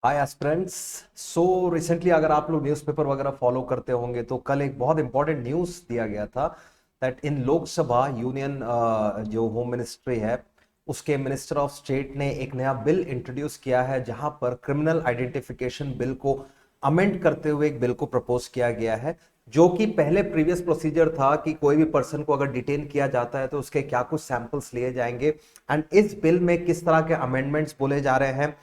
हाय aspirants. So recently अगर आप लोग न्यूज़पेपर वगैरह फॉलो करते होंगे तो कल एक बहुत इंपॉर्टेंट न्यूज़ दिया गया था दैट इन लोकसभा यूनियन जो होम मिनिस्ट्री है उसके मिनिस्टर ऑफ स्टेट ने एक नया बिल इंट्रोड्यूस किया है जहां पर क्रिमिनल आइडेंटिफिकेशन बिल को अमेंड करते हुए एक बिल को प्रपोज किया गया है। जो कि पहले प्रीवियस प्रोसीजर था कि कोई भी पर्सन को अगर डिटेन किया जाता है तो उसके क्या कुछ सैंपल्स लिए जाएंगे एंड इस बिल में किस तरह के अमेंडमेंट्स बोले जा रहे हैं,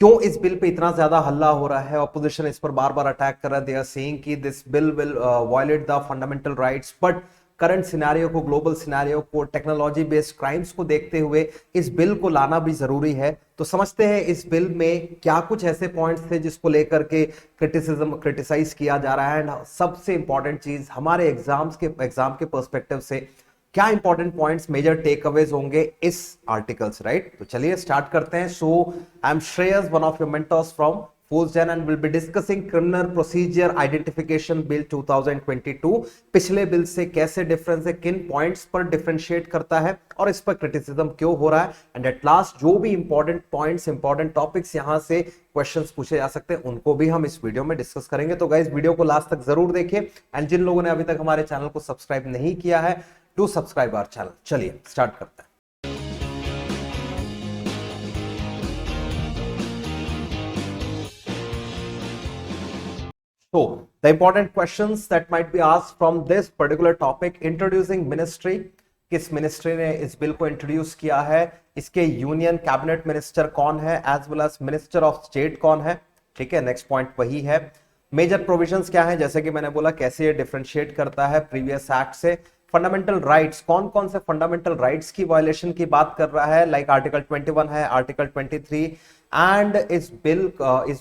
क्यों इस बिल पे इतना ज्यादा हल्ला हो रहा है, ऑपोजिशन इस पर बार बार अटैक कर रहा है, दे आर सेइंग कि this bill will violate the fundamental rights. But current scenario को, ग्लोबल सिनेरियो को, टेक्नोलॉजी बेस्ड क्राइम्स को देखते हुए इस बिल को लाना भी जरूरी है। तो समझते हैं इस बिल में क्या कुछ ऐसे पॉइंट्स थे जिसको लेकर के क्रिटिसाइज किया जा रहा है एंड सबसे इंपॉर्टेंट चीज हमारे एग्जाम के पर्सपेक्टिव से क्या important points, major takeaways होंगे इस आर्टिकल्स, राइट। तो चलिए स्टार्ट करते हैं। So I am Shreyas, one of your mentors from फूलजन and will be discussing criminal procedure identification bill 2022। पिछले बिल से कैसे डिफरेंस है, किन पॉइंट्स पर डिफरेंशिएट करता है और इस पर क्रिटिसिज्म क्यों हो रहा है, एंड एट लास्ट जो भी इंपॉर्टेंट पॉइंट्स, इंपॉर्टेंट टॉपिक्स यहां से क्वेश्चंस पूछे जा सकते हैं उनको भी हम इस वीडियो में डिस्कस करेंगे। तो गाइस वीडियो को लास्ट तक जरूर देखिए एंड जिन लोगों ने अभी तक हमारे चैनल को सब्सक्राइब नहीं किया है, टू सब्सक्राइब आवर चैनल। चलिए स्टार्ट करते हैं। So, the important questions that might be asked from this particular topic, introducing ministry, किस मिनिस्ट्री ने इस बिल को इंट्रोड्यूस किया है, इसके यूनियन कैबिनेट मिनिस्टर कौन है, as well as minister of state कौन है। ठीक है, नेक्स्ट पॉइंट वही है। मेजर प्रोविजंस क्या है, जैसे कि मैंने बोला कैसे ये डिफरेंशिएट करता है प्रीवियस एक्ट से। फंडामेंटल राइट्स, कौन कौन से फंडामेंटल राइट्स की वायलेशन की बात कर रहा है, लाइक आर्टिकल 21 है, आर्टिकल 23। एंड इस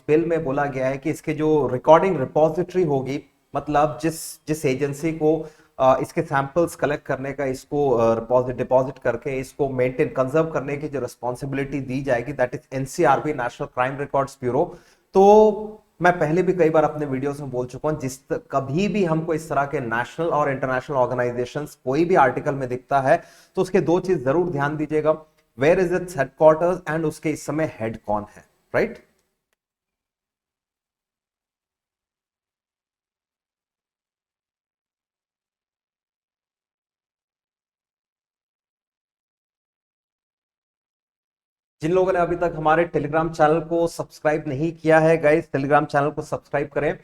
बिल में बोला गया है कि इसके जो रिकॉर्डिंग रिपोजिटरी होगी, मतलब जिस जिस एजेंसी को इसके सैंपल्स कलेक्ट करने का, इसको डिपॉजिट करके इसको मेंटेन, कंजर्व करने की जो रिस्पॉन्सिबिलिटी दी जाएगी, that is NCRB, national crime records bureau. तो मैं पहले भी कई बार अपने वीडियोस में बोल चुका हूं, कभी भी हमको इस तरह के नेशनल और इंटरनेशनल ऑर्गेनाइजेशंस कोई भी आर्टिकल में दिखता है तो उसके दो चीज जरूर ध्यान दीजिएगा, where is its headquarters and उसके इस समय हेड कौन है, राइट। जिन लोगों ने अभी तक हमारे टेलीग्राम चैनल को सब्सक्राइब नहीं किया है, गाइस टेलीग्राम चैनल को सब्सक्राइब करें।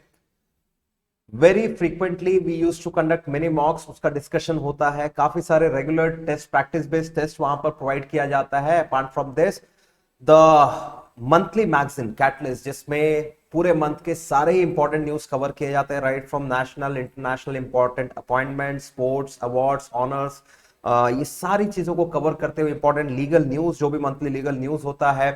Very frequently we use to conduct mini mocks, उसका डिस्कशन होता है, काफी सारे regular test, practice based test वहां पर प्रोवाइड किया जाता है। Apart from this the monthly magazine Catalyst, जिसमें पूरे मंथ के सारे ही इंपॉर्टेंट न्यूज कवर किए जाते हैं, right from national, international, important appointment, sports, awards, honours, ये सारी चीजों को कवर करते हुए इंपॉर्टेंट लीगल न्यूज, जो भी मंथली लीगल न्यूज होता है।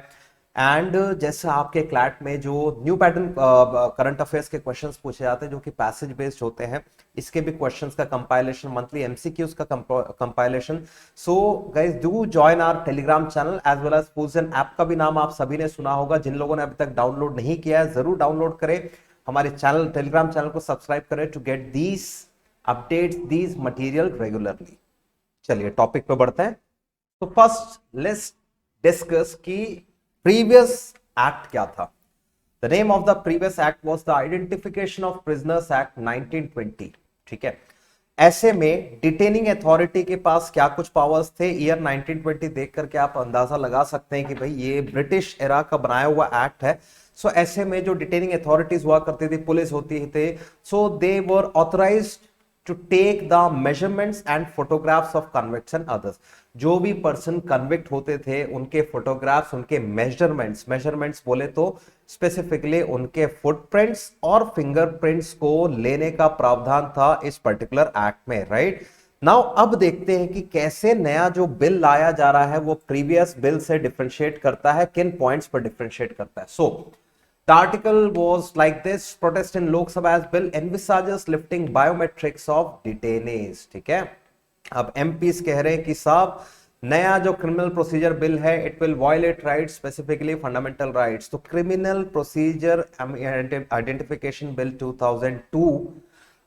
एंड जैसे आपके क्लैट में जो न्यू पैटर्न करंट अफेयर्स के क्वेश्चंस पूछे जाते हैं जो कि पैसेज बेस्ड होते हैं, इसके भी क्वेश्चंस का कंपाइलेशन, मंथली एमसीक्यूज का compilation. So guys do join our telegram channel as well as फूजन ऐप का भी नाम आप सभी ने सुना होगा। जिन लोगों ने अभी तक डाउनलोड नहीं किया है जरूर डाउनलोड करें, हमारे चैनल टेलीग्राम चैनल को सब्सक्राइब करें to get these updates, these material regularly. चलिए टॉपिक पे बढ़ते हैं। तो फर्स्ट लेट्स डिस्कस कि प्रीवियस एक्ट क्या था। The name of the previous act was the identification of prisoners act 1920। ठीक है, ऐसे में डिटेनिंग अथॉरिटी के पास क्या कुछ पावर्स थे, ईयर 1920 देख करके आप अंदाजा लगा सकते हैं कि भाई ये ब्रिटिश एरा का बनाया हुआ एक्ट है। सो ऐसे में जो डिटेनिंग अथॉरिटीज हुआ करती थी, पुलिस होती थे, so they were authorised to take the measurements and photographs of convicts and others. जो भी पर्सन कन्विक्ट होते थे उनके फोटोग्राफ्स, उनके मेजरमेंट्स, मेजरमेंट्स बोले तो स्पेसिफिकली उनके फुटप्रिंट्स और फिंगरप्रिंट्स को लेने का प्रावधान था इस पर्टिकुलर एक्ट में, राइट। नाउ अब देखते हैं कि कैसे नया जो बिल लाया जा रहा है वो प्रीवियस बिल से डिफरेंशिएट करता है, किन पॉइंट्स पर डिफरेंशिएट करता है। सो the article was like this: protest in Lok Sabha as bill envisages lifting biometrics of detainees। ठीक है, अब एमपीस कह रहे हैं कि साहब नया जो क्रिमिनल प्रोसीजर बिल है, it will violate rights, specifically fundamental rights. तो क्रिमिनल प्रोसीजर आइडेंटिफिकेशन बिल 2002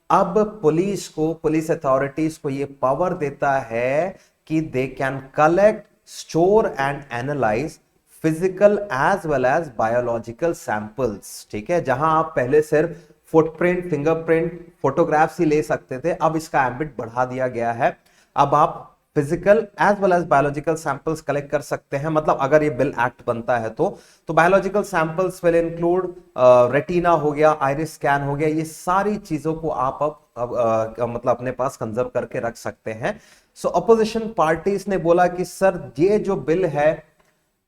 अब पुलिस को, पुलिस अथॉरिटीज को ये पावर देता है कि they can collect, store and analyse physical as well as biological samples, ठीक है। जहां आप पहले सिर्फ फुटप्रिंट, फिंगरप्रिंट, फोटोग्राफ्स ही ले सकते थे, अब इसका एम्बिट बढ़ा दिया गया है। अब आप physical as well as biological samples collect कर सकते हैं। मतलब अगर ये बिल एक्ट बनता है तो biological samples will include retina हो गया, आइरिस स्कैन हो गया, ये सारी चीजों को आप अब मतलब अपने पास कंजर्व करके रख सकते हैं। सो अपोजिशन पार्टीज ने बोला कि सर ये जो बिल है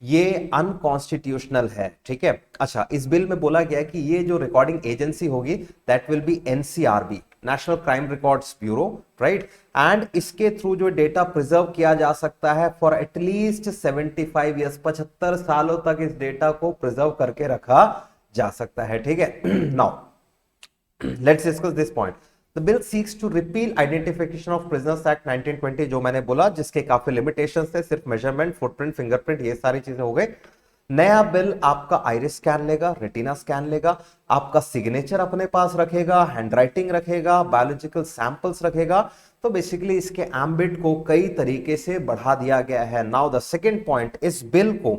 ये अनकॉन्स्टिट्यूशनल है, ठीक है। अच्छा, इस बिल में बोला गया है कि ये जो रिकॉर्डिंग एजेंसी होगी that will be NCRB, national crime records bureau, right. And इसके थ्रू जो डेटा प्रिजर्व किया जा सकता है फॉर एटलीस्ट 75 ईयर्स, 75 सालों तक इस डेटा को प्रिजर्व करके रखा जा सकता है, ठीक है। Now let's discuss this point. The bill seeks to repeal Identification of Prisoners Act 1920, जो मैंने बोला, जिसके काफी लिमिटेशंस थे, सिर्फ मेजरमेंट, फुटप्रिंट, फिंगरप्रिंट, ये सारी चीजें हो गई। नया बिल आपका आइरिस स्कैन लेगा, रेटिना स्कैन लेगा, आपका सिग्नेचर अपने पास रखेगा, हैंडराइटिंग रखेगा, बायोलॉजिकल सैंपल्स रखेगा। तो बेसिकली इसके एम्बिट को कई तरीके से बढ़ा दिया गया है। नाउ द सेकेंड पॉइंट, इस बिल को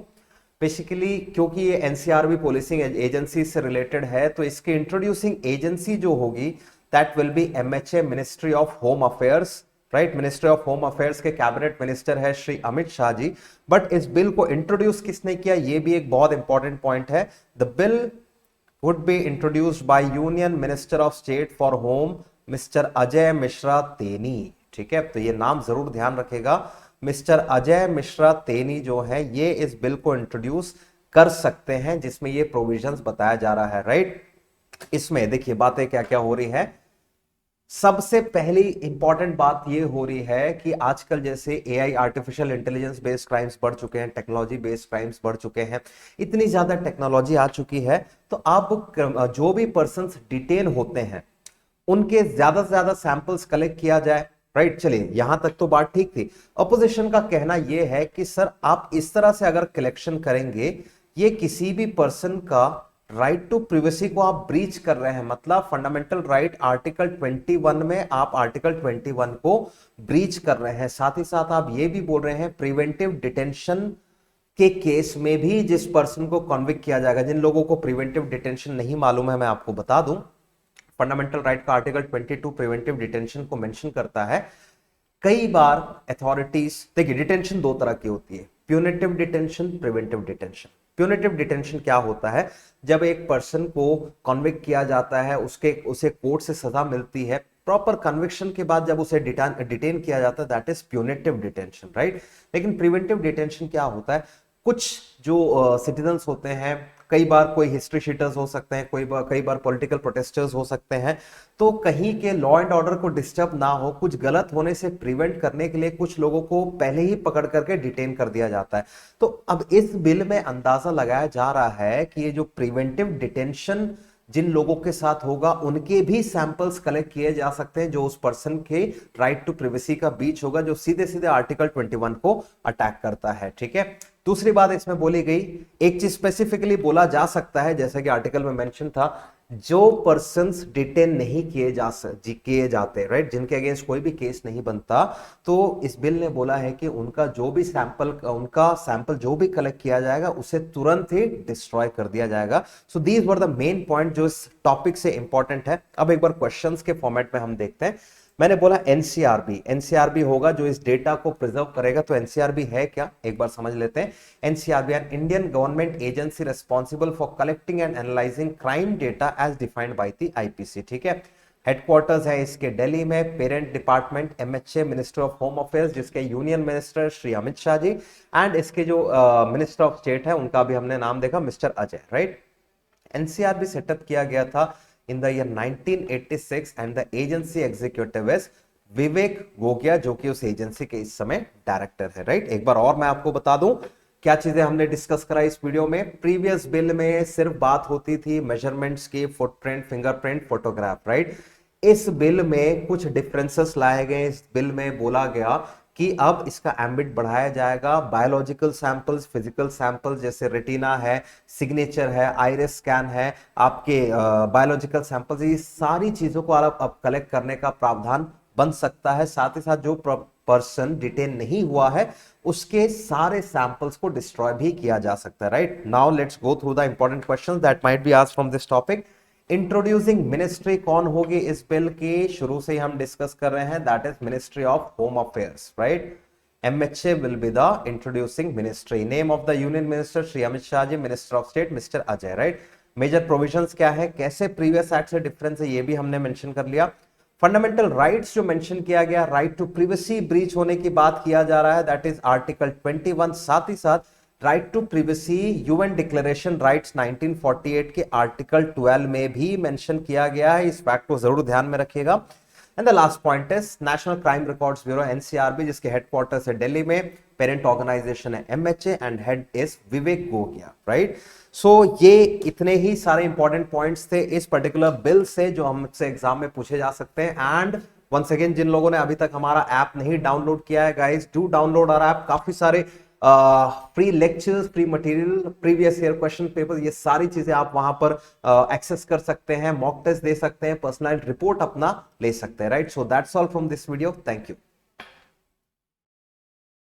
बेसिकली क्योंकि ये एनसीआरबी पुलिसिंग एजेंसी से रिलेटेड है, तो इसकी इंट्रोड्यूसिंग एजेंसी जो होगी that will be MHA, ministry of home affairs, right. Ministry of home affairs के कैबिनेट मिनिस्टर है श्री अमित शाह जी। बट इस बिल को इंट्रोड्यूस किसने किया, ये भी एक बहुत इंपॉर्टेंट पॉइंट है। The bill would be introduced by union minister of state for home mister Ajay Mishra Teni, ठीक है। तो ये नाम जरूर ध्यान रखेगा, मिस्टर अजय मिश्रा तेनी जो है ये इस बिल को इंट्रोड्यूस कर सकते हैं, जिसमें ये प्रोविजंस बताया जा रहा है, राइट। इसमें देखिए बातें क्या क्या हो रही है। सबसे पहली इंपॉर्टेंट बात ये हो रही है कि आजकल जैसे AI, artificial intelligence based crimes बढ़ चुके हैं, टेक्नोलॉजी बेस्ड क्राइम्स बढ़ चुके हैं, इतनी ज्यादा टेक्नोलॉजी आ चुकी है, तो अब जो भी पर्सन्स डिटेन होते हैं उनके ज्यादा से ज्यादा सैंपल्स कलेक्ट किया जाए, राइट। चलिए यहां तक तो बात ठीक थी। अपोजिशन का कहना यह है कि सर आप इस तरह से अगर कलेक्शन करेंगे, ये किसी भी पर्सन का राइट टू प्रिवेसी को आप ब्रीच कर रहे हैं। मतलब फंडामेंटल राइट आर्टिकल 21 में आप आर्टिकल 21 को ब्रीच कर रहे हैं। साथ ही साथ आप ये भी बोल रहे हैं प्रिवेंटिव डिटेंशन के केस में भी जिस पर्सन को कॉन्विक्ट किया जाएगा, जिन लोगों को प्रिवेंटिव डिटेंशन नहीं मालूम है, मैं आपको बता दूं, फंडामेंटल राइट का आर्टिकल 22 प्रिवेंटिव डिटेंशन को मेंशन करता है। कई बार अथॉरिटीज, देखिए डिटेंशन दो तरह की होती है, punitive detention, preventive detention. Punitive detention क्या होता है, जब एक पर्सन को कॉन्विक्ट किया जाता है, उसे कोर्ट से सजा मिलती है, प्रॉपर कन्विक्शन के बाद जब उसे डिटेन किया जाता है, that is punitive detention, right. लेकिन प्रिवेंटिव डिटेंशन क्या होता है, कुछ जो सिटीजन्स होते हैं, कई बार कोई हिस्ट्री शीटर्स हो सकते हैं, कई बार पॉलिटिकल प्रोटेस्टर्स हो सकते हैं, तो कहीं के लॉ एंड ऑर्डर को डिस्टर्ब ना हो, कुछ गलत होने से प्रिवेंट करने के लिए कुछ लोगों को पहले ही पकड़ करके डिटेन कर दिया जाता है। तो अब इस बिल में अंदाजा लगाया जा रहा है कि ये जो प्रिवेंटिव डिटेंशन जिन लोगों के साथ होगा, उनके भी सैंपल्स कलेक्ट किए जा सकते हैं, जो उस पर्सन के राइट टू प्रिवेसी का बीच होगा, जो सीधे सीधे आर्टिकल 21 को अटैक करता है, ठीक है। दूसरी बात इसमें बोली गई, एक चीज स्पेसिफिकली बोला जा सकता है, जैसा कि आर्टिकल में मेंशन था, जो पर्सन्स डिटेन नहीं किए जाते, राइट, जिनके अगेंस्ट कोई भी केस नहीं बनता, तो इस बिल ने बोला है कि उनका सैंपल जो भी कलेक्ट किया जाएगा उसे तुरंत ही डिस्ट्रॉय कर दिया जाएगा। So these were the main point जो इस टॉपिक से इंपॉर्टेंट है। अब एक बार क्वेश्चंस के फॉर्मेट में हम देखते हैं। मैंने बोला एनसीआरबी होगा जो इस डेटा को प्रिजर्व करेगा, तो एनसीआरबी है क्या, एक बार समझ लेते हैं। NCRB an Indian government agency responsible for collecting and analysing crime data as defined by the IPC, ठीक है। हेडक्वार्टर्स है इसके दिल्ली में, parent department MHA, minister of home affairs, जिसके union minister Shri Amit Shah ji, and इसके जो मिनिस्टर ऑफ स्टेट है उनका भी हमने नाम देखा, mister Ajay, right. NCRB setup किया गया था in the year 1986 and the agency executive is विवेक गोगिया, जो कि उस एजेंसी के इस समय डायरेक्टर है, राइट। एक बार और मैं आपको बता दूं क्या चीजें हमने डिस्कस करा इस वीडियो में। प्रीवियस बिल में सिर्फ बात होती थी मेजरमेंट्स की, फुटप्रिंट, फिंगरप्रिंट, फोटोग्राफ, राइट। इस बिल में कुछ डिफरेंसेस लाए गए। इस बिल में बोला गया कि अब इसका एम्बिट बढ़ाया जाएगा, बायोलॉजिकल सैंपल्स, फिजिकल सैंपल्स जैसे रेटिना है, सिग्नेचर है, आइरिस स्कैन है, आपके बायोलॉजिकल सैंपल्स, ये सारी चीजों को अब कलेक्ट करने का प्रावधान बन सकता है, साथ ही साथ जो पर्सन डिटेन नहीं हुआ है उसके सारे सैंपल्स को डिस्ट्रॉय भी किया जा सकता है, right. Now let's go through the important questions that might be asked from this topic. Introducing ministry कौन होगी इस बिल की, शुरू से ही हम डिस्कस कर रहे हैं, that is ministry of home affairs, right. MHA will be the introducing ministry. Name of the union minister Shri Amit Shah ji, minister of state mister Ajay, right. Major provisions क्या है, कैसे प्रीवियस एक्ट से डिफरेंस है, ये भी हमने मेंशन कर लिया। फंडामेंटल राइट्स जो मेंशन किया गया, राइट टू प्रिवेसी ब्रीच होने की बात किया जा रहा है, दैट इज आर्टिकल 21। साथ ही साथ right to privacy UN declaration rights 1948 के आर्टिकल 12 में भी मेंशन किया गया है, इस फैक्ट को जरूर ध्यान में रखिएगा। And the last point is national crime records bureau NCRB, जिसके हेडक्वार्टर्स है दिल्ली में, पेरेंट ऑर्गेनाइजेशन है MHA and head is Vivek Gogia, right. So ये इतने ही सारे इंपॉर्टेंट पॉइंट्स थे इस पर्टिकुलर बिल से जो हमसे एग्जाम में पूछे जा सकते हैं। एंड वंस अगेन, जिन लोगों ने अभी तक हमारा ऐप नहीं डाउनलोड किया है, guys do download our app. काफी सारे free lectures, free material, previous year question paper, ये सारी चीजें आप वहां पर एक्सेस कर सकते हैं, मॉक टेस्ट दे सकते हैं, पर्सनलाइज्ड रिपोर्ट अपना ले सकते हैं, right. So that's all from this video, thank you.